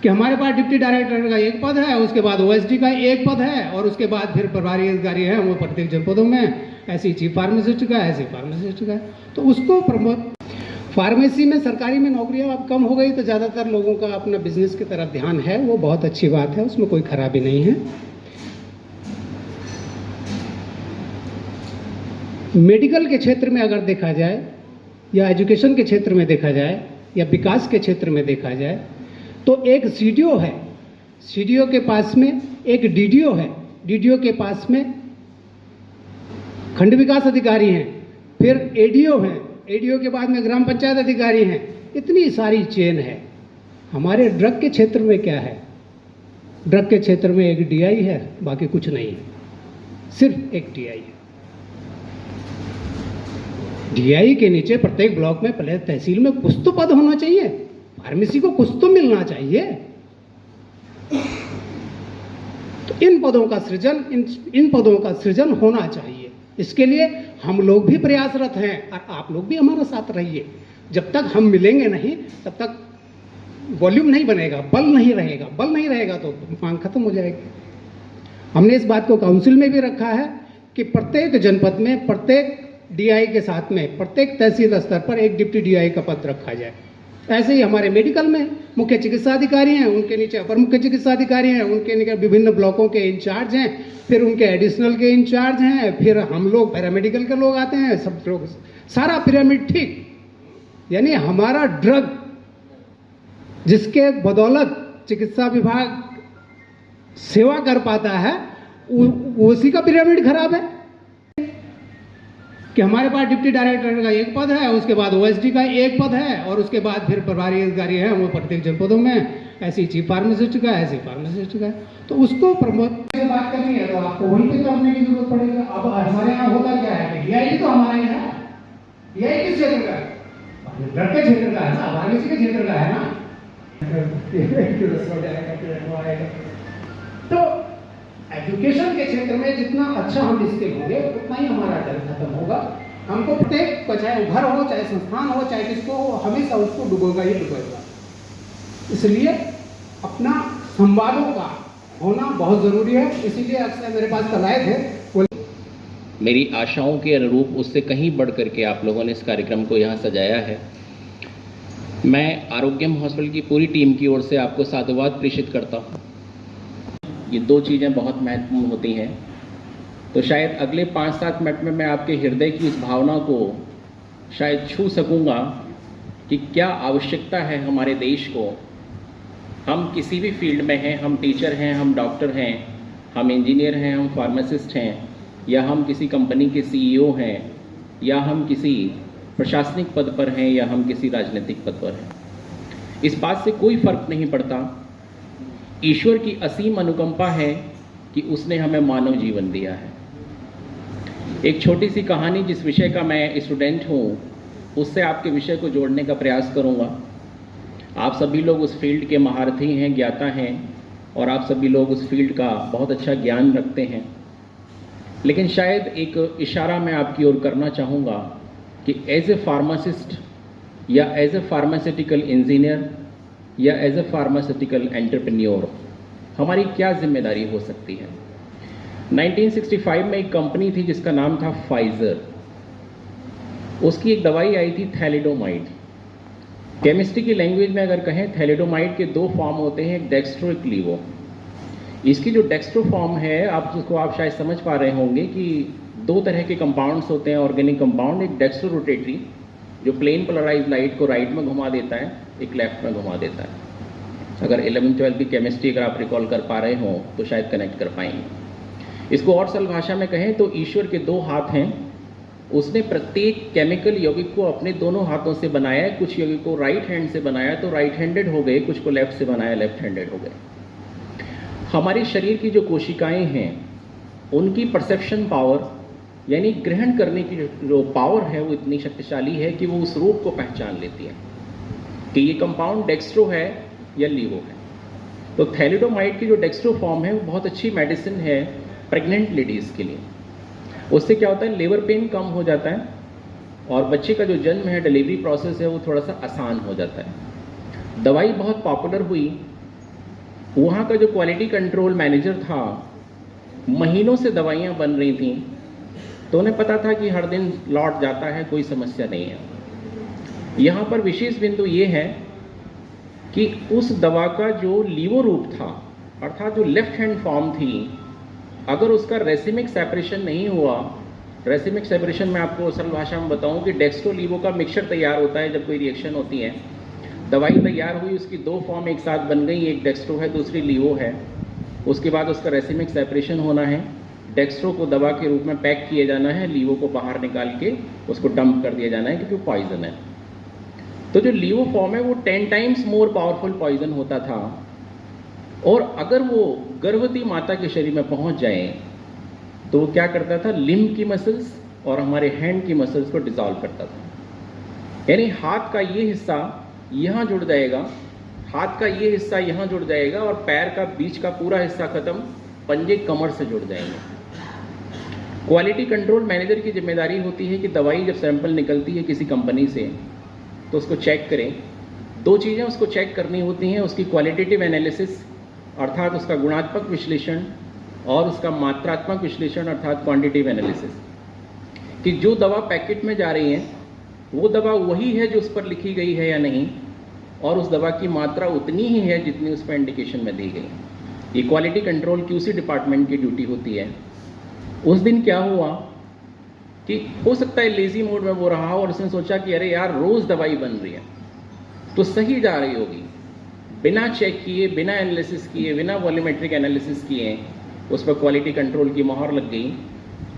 कि हमारे पास deputy director का एक पद है, उसके बाद ओएसडी का एक पद है, और उसके बाद फिर प्रभारी अधिकारी हैं वो प्रत्येक जनपदों में, ऐसी चीफ फार्मासिस्ट का, ऐसी फार्मासिस्ट का। तो उसको प्रमोट, फार्मेसी में सरकारी में नौकरियां अब कम हो गई तो ज़्यादातर लोगों का अपना बिजनेस की तरफ ध्यान है, वो बहुत अच्छी बात है, उसमें कोई खराबी नहीं है। मेडिकल के क्षेत्र में अगर देखा जाए, या एजुकेशन के क्षेत्र में देखा जाए, या विकास के क्षेत्र में देखा जाए, तो एक सीडीओ है, सीडीओ के पास में एक डीडीओ है, डीडीओ के पास में खंड विकास अधिकारी हैं, फिर एडीओ हैं, एडीओ के बाद में ग्राम पंचायत अधिकारी हैं, इतनी सारी चेन है। हमारे ड्रग के क्षेत्र में क्या है? ड्रग के क्षेत्र में एक डीआई है, बाकी कुछ नहीं है, सिर्फ एक डीआई है। डीआई के नीचे प्रत्येक ब्लॉक में, पहले तहसील में कुछ तो पद होना चाहिए, फार्मेसी को कुछ तो मिलना चाहिए। तो इन पदों का सृजन होना चाहिए। इसके लिए हम लोग भी प्रयासरत हैं और आप लोग भी हमारे साथ रहिए। जब तक हम मिलेंगे नहीं तब तक वॉल्यूम नहीं बनेगा, बल नहीं रहेगा, बल नहीं रहेगा तो मांग खत्म हो जाएगी। हमने इस बात को काउंसिल में भी रखा है कि प्रत्येक जनपद में प्रत्येक डीआई के साथ में प्रत्येक तहसील स्तर पर एक डिप्टी डीआई का पद रखा जाए। ऐसे ही हमारे मेडिकल में मुख्य चिकित्सा अधिकारी हैं, उनके नीचे अपर मुख्य चिकित्सा अधिकारी हैं, उनके नीचे विभिन्न ब्लॉकों के इंचार्ज हैं, फिर उनके एडिशनल के इंचार्ज हैं, फिर हम लोग पैरामेडिकल के लोग आते हैं, सब लोग, सारा पिरामिड ठीक। यानी हमारा ड्रग जिसके बदौलत चिकित्सा विभाग सेवा कर पाता है, उसी का पिरामिड खराब है। कि हमारे पास डिप्टी डायरेक्टर का एक पद है, उसके बाद ओएसडी का एक पद है, और उसके बाद फिर प्रभारी अधिकारी हैं वो प्रत्येक जनपदों में, ऐसी चीफ फार्मासिस्ट का, ऐसी फार्मासिस्ट का। तो उसको प्रमोट से बात करनी है तो आपको वहीं पे करने की जरूरत पड़ेगा। अब हमारे यहाँ होता क्या है, डीआई तो हमारा ही है। डीआई किस क्षेत्र का है? ड्रग के क्षेत्र का है ना, फार्मेसी के क्षेत्र का है ना। तो एजुकेशन के क्षेत्र में जितना अच्छा हम स्किल होंगे उतना ही हमारा डर खत्म होगा। हमको प्रत्येक, चाहे घर हो, चाहे संस्थान हो, चाहे किसको हो, हमेशा उसको डुबोगा ही डुबोगा। इसलिए अपना संवादों का होना बहुत जरूरी है। इसीलिए अक्सर मेरे पास कल आए थे, मेरी आशाओं के अनुरूप उससे कहीं बढ़ करके आप लोगों ने इस कार्यक्रम को यहाँ सजाया है। मैं आरोग्यम हॉस्पिटल की पूरी टीम की ओर से आपको साधुवाद प्रेषित करता हूँ। ये दो चीज़ें बहुत महत्वपूर्ण होती हैं। तो शायद अगले 5-7 मिनट में मैं आपके हृदय की इस भावना को शायद छू सकूंगा कि क्या आवश्यकता है हमारे देश को। हम किसी भी फील्ड में हैं, हम टीचर हैं, हम डॉक्टर हैं, हम इंजीनियर हैं, हम फार्मासिस्ट हैं, या हम किसी कंपनी के सीईओ हैं, या हम किसी प्रशासनिक पद पर हैं, या हम किसी राजनीतिक पद पर हैं। इस बात से कोई फर्क नहीं पड़ता। ईश्वर की असीम अनुकंपा है कि उसने हमें मानव जीवन दिया है। एक छोटी सी कहानी, जिस विषय का मैं स्टूडेंट हूँ, उससे आपके विषय को जोड़ने का प्रयास करूँगा। आप सभी लोग उस फील्ड के महारथी हैं, ज्ञाता हैं, और आप सभी लोग उस फील्ड का बहुत अच्छा ज्ञान रखते हैं। लेकिन शायद एक इशारा मैं आपकी ओर करना चाहूँगा कि एज ए फार्मासिस्ट, या एज ए फार्मास्यूटिकल इंजीनियर, या एज ए फार्मास्यूटिकल एंटरप्रेन्योर हमारी क्या जिम्मेदारी हो सकती है। 1965 में एक कंपनी थी जिसका नाम था फाइजर। उसकी एक दवाई आई थी थैलिडोमाइड। केमिस्ट्री की लैंग्वेज में अगर कहें, थैलिडोमाइड के 2 फॉर्म होते हैं, एक डेक्स्ट्रो, एक लीवो। इसकी जो डेक्स्ट्रो फॉर्म है, आप शायद समझ पा रहे होंगे कि 2 तरह के कंपाउंड्स होते हैं, ऑर्गेनिक कंपाउंड। एक डेक्स्ट्रो रोटेटरी जो प्लेन पोलराइज लाइट को राइट में घुमा देता है, एक लेफ्ट में घुमा देता है। अगर 11th-12th की केमिस्ट्री अगर आप रिकॉल कर पा रहे हो तो शायद कनेक्ट कर पाएंगे। इसको और सरल भाषा में कहें तो ईश्वर के 2 हाथ हैं। उसने प्रत्येक केमिकल यौगिक को अपने दोनों हाथों से बनाया है। कुछ यौगिक को राइट हैंड से बनाया तो राइट हैंडेड हो गए, कुछ को लेफ्ट से बनाया, लेफ्ट हैंडेड हो गए। हमारे शरीर की जो कोशिकाएं हैं उनकी परसेप्शन पावर, यानी ग्रहण करने की जो पावर है, वो इतनी शक्तिशाली है कि वो उस रूप को पहचान लेती है कि ये कंपाउंड डेक्स्ट्रो है या लीवो है। तो थैलिडोमाइड की जो डेक्स्ट्रो फॉर्म है वो बहुत अच्छी मेडिसिन है प्रेग्नेंट लेडीज़ के लिए। उससे क्या होता है, लेबर पेन कम हो जाता है और बच्चे का जो जन्म है, डिलीवरी प्रोसेस है, वो थोड़ा सा आसान हो जाता है। दवाई बहुत पॉपुलर हुई वहाँ का जो क्वालिटी कंट्रोल मैनेजर था, महीनों से दवाइयाँ बन रही थी, तो उन्हें पता था कि हर दिन लौट जाता है, कोई समस्या नहीं है। यहाँ पर विशेष बिंदु ये है कि उस दवा का जो लीवो रूप था, अर्थात जो लेफ्ट हैंड फॉर्म थी, अगर उसका रेसिमिक सेपरेशन नहीं हुआ, रेसिमिक सेपरेशन मैं आपको सरल भाषा में बताऊं कि डेक्स्ट्रो लीवो का मिक्सचर तैयार होता है जब कोई रिएक्शन होती है, दवाई तैयार हुई, उसकी दो फॉर्म एक साथ बन गई, एक डेक्स्ट्रो है, दूसरी लीवो है, उसके बाद उसका रेसिमिक सेपरेशन होना है, डेक्स्ट्रो को दवा के रूप में पैक किए जाना है, लीवो को बाहर निकाल के उसको डंप कर दिया जाना है क्योंकि वो पॉइजन है। तो जो लीवो फॉर्म है वो 10 टाइम्स मोर पावरफुल पॉइजन होता था, और अगर वो गर्भवती माता के शरीर में पहुंच जाए तो वो क्या करता था, लिम्ब की मसल्स और हमारे हैंड की मसल्स को डिसॉल्व करता था। यानी हाथ का ये हिस्सा यहाँ जुड़ जाएगा, हाथ का ये हिस्सा यहाँ जुड़ जाएगा और पैर का बीच का पूरा हिस्सा खत्म, पंजे कमर से जुड़ जाएंगे। क्वालिटी कंट्रोल मैनेजर की जिम्मेदारी होती है कि दवाई जब सैंपल निकलती है किसी कंपनी से तो उसको चेक करें। दो चीज़ें उसको चेक करनी होती हैं, उसकी क्वालिटेटिव एनालिसिस अर्थात उसका गुणात्मक विश्लेषण और उसका मात्रात्मक विश्लेषण अर्थात क्वांटिटेटिव एनालिसिस, कि जो दवा पैकेट में जा रही है वो दवा वही है जो उस पर लिखी गई है या नहीं, और उस दवा की मात्रा उतनी ही है जितनी उस पर इंडिकेशन में दी गई। ये क्वालिटी कंट्रोल QC डिपार्टमेंट की ड्यूटी होती है। उस दिन क्या हुआ कि हो सकता है लेजी मोड में वो रहा और उसने सोचा कि अरे यार रोज दवाई बन रही है तो सही जा रही होगी, बिना चेक किए, बिना एनालिसिस किए, बिना वॉल्यूमेट्रिक एनालिसिस किए उस पर क्वालिटी कंट्रोल की मोहर लग गई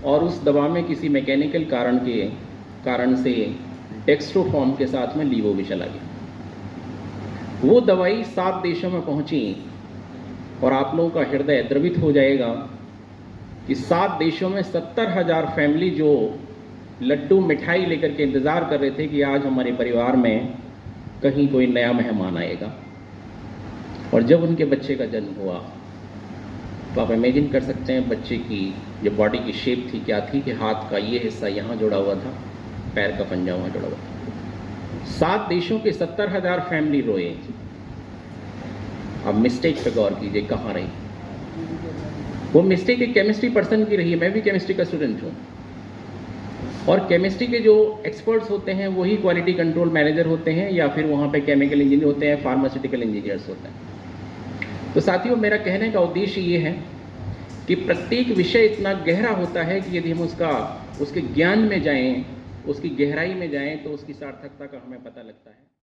और उस दवा में किसी मैकेनिकल कारण से डेक्स्ट्रो फॉर्म के साथ में लीवो भी चला गया। वो दवाई 7 देशों में पहुंची और आप लोगों का हृदय द्रवित हो जाएगा कि 7 देशों में 70,000 फैमिली जो लड्डू मिठाई लेकर के इंतज़ार कर रहे थे कि आज हमारे परिवार में कहीं कोई नया मेहमान आएगा, और जब उनके बच्चे का जन्म हुआ तो आप इमेजिन कर सकते हैं बच्चे की जो बॉडी की शेप थी क्या थी, कि हाथ का ये हिस्सा यहाँ जुड़ा हुआ था, पैर का पंजा वहाँ जुड़ा हुआ था। 7 देशों के 70,000 फैमिली रोए। अब मिस्टेक पे गौर कीजिए कहाँ रही। वो मिस्टेक एक केमिस्ट्री पर्सन की रही है, मैं भी केमिस्ट्री का स्टूडेंट हूँ, और केमिस्ट्री के जो एक्सपर्ट्स होते हैं वही क्वालिटी कंट्रोल मैनेजर होते हैं या फिर वहाँ पे केमिकल इंजीनियर होते हैं, फार्मास्यूटिकल इंजीनियर्स होते हैं। तो साथियों, मेरा कहने का उद्देश्य ये है कि प्रत्येक विषय इतना गहरा होता है कि यदि हम उसके ज्ञान में जाएं, उसकी गहराई में जाएं तो उसकी सार्थकता का हमें पता लगता है।